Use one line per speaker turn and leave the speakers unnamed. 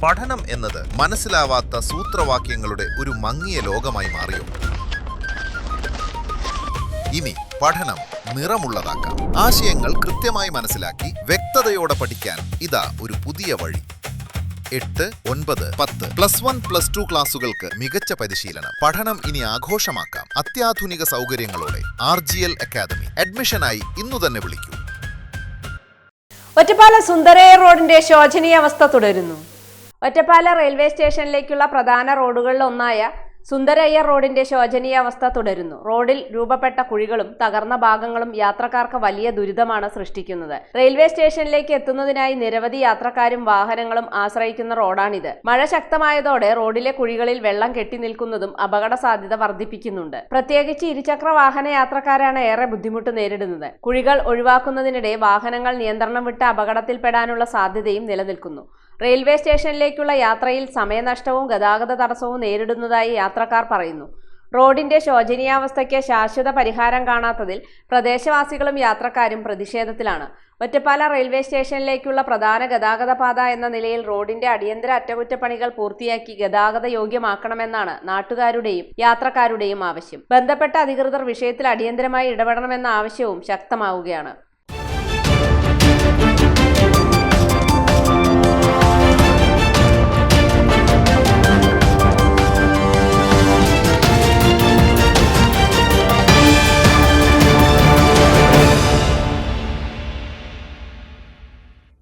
പഠനം എന്നത് മനസ്സിലാവാത്ത സൂത്രവാക്യങ്ങളുടെ ഒരു മങ്ങിയ ലോകമായി മാറിയോ? ഇനി പഠനം നിറമുള്ളതാക്കാം. ആശയങ്ങൾ കൃത്യമായി മനസ്സിലാക്കി വ്യക്തതയോടെ പഠിക്കാൻ ഇതാ ഒരു പുതിയ വഴി. 8, 9, 10 +1, +2 ക്ലാസുകൾക്ക് മികച്ച പരിശീലനം. പഠനം ഇനി ആഘോഷമാക്കാം. അത്യാധുനിക സൗകര്യങ്ങളോടെ RGL അക്കാദമി. അഡ്മിഷനായി ഇന്നു തന്നെ വിളിക്കൂ.
ഒറ്റപ്പാല സുന്ദരയ്യർ റോഡിന്റെ ശോചനീയാവസ്ഥ തുടരുന്നു. ഒറ്റപ്പാല റെയിൽവേ സ്റ്റേഷനിലേക്കുള്ള പ്രധാന റോഡുകളിൽ ഒന്നായ സുന്ദരയ്യർ റോഡിന്റെ ശോചനീയാവസ്ഥ തുടരുന്നു. റോഡിൽ രൂപപ്പെട്ട കുഴികളും തകർന്ന ഭാഗങ്ങളും യാത്രക്കാർക്ക് വലിയ ദുരിതമാണ് സൃഷ്ടിക്കുന്നത്. റെയിൽവേ സ്റ്റേഷനിലേക്ക് എത്തുന്നതിനായി നിരവധി യാത്രക്കാരും വാഹനങ്ങളും ആശ്രയിക്കുന്ന റോഡാണിത്. മഴ ശക്തമായതോടെ റോഡിലെ കുഴികളിൽ വെള്ളം കെട്ടിനിൽക്കുന്നതും അപകട സാധ്യത വർദ്ധിപ്പിക്കുന്നുണ്ട്. പ്രത്യേകിച്ച് ഇരുചക്ര വാഹന യാത്രക്കാരാണ് ഏറെ ബുദ്ധിമുട്ട് നേരിടുന്നത്. കുഴികൾ ഒഴിവാക്കുന്നതിനിടെ വാഹനങ്ങൾ നിയന്ത്രണം വിട്ട് അപകടത്തിൽപ്പെടാനുള്ള സാധ്യതയും നിലനിൽക്കുന്നു. റെയിൽവേ സ്റ്റേഷനിലേക്കുള്ള യാത്രയിൽ സമയനഷ്ടവും ഗതാഗത തടസ്സവും നേരിടുന്നതായി യാത്രക്കാർ പറയുന്നു. റോഡിന്റെ ശോചനീയാവസ്ഥയ്ക്ക് ശാശ്വത പരിഹാരം കാണാത്തതിൽ പ്രദേശവാസികളും യാത്രക്കാരും പ്രതിഷേധത്തിലാണ്. ഒറ്റപ്പാല റെയിൽവേ സ്റ്റേഷനിലേക്കുള്ള പ്രധാന ഗതാഗത പാത എന്ന നിലയിൽ റോഡിന്റെ അടിയന്തര അറ്റകുറ്റപ്പണികൾ പൂർത്തിയാക്കി ഗതാഗത യോഗ്യമാക്കണമെന്നാണ് നാട്ടുകാരുടെയും യാത്രക്കാരുടെയും ആവശ്യം. ബന്ധപ്പെട്ട അധികൃതർ വിഷയത്തിൽ അടിയന്തരമായി ഇടപെടണമെന്ന ആവശ്യവും ശക്തമാവുകയാണ്.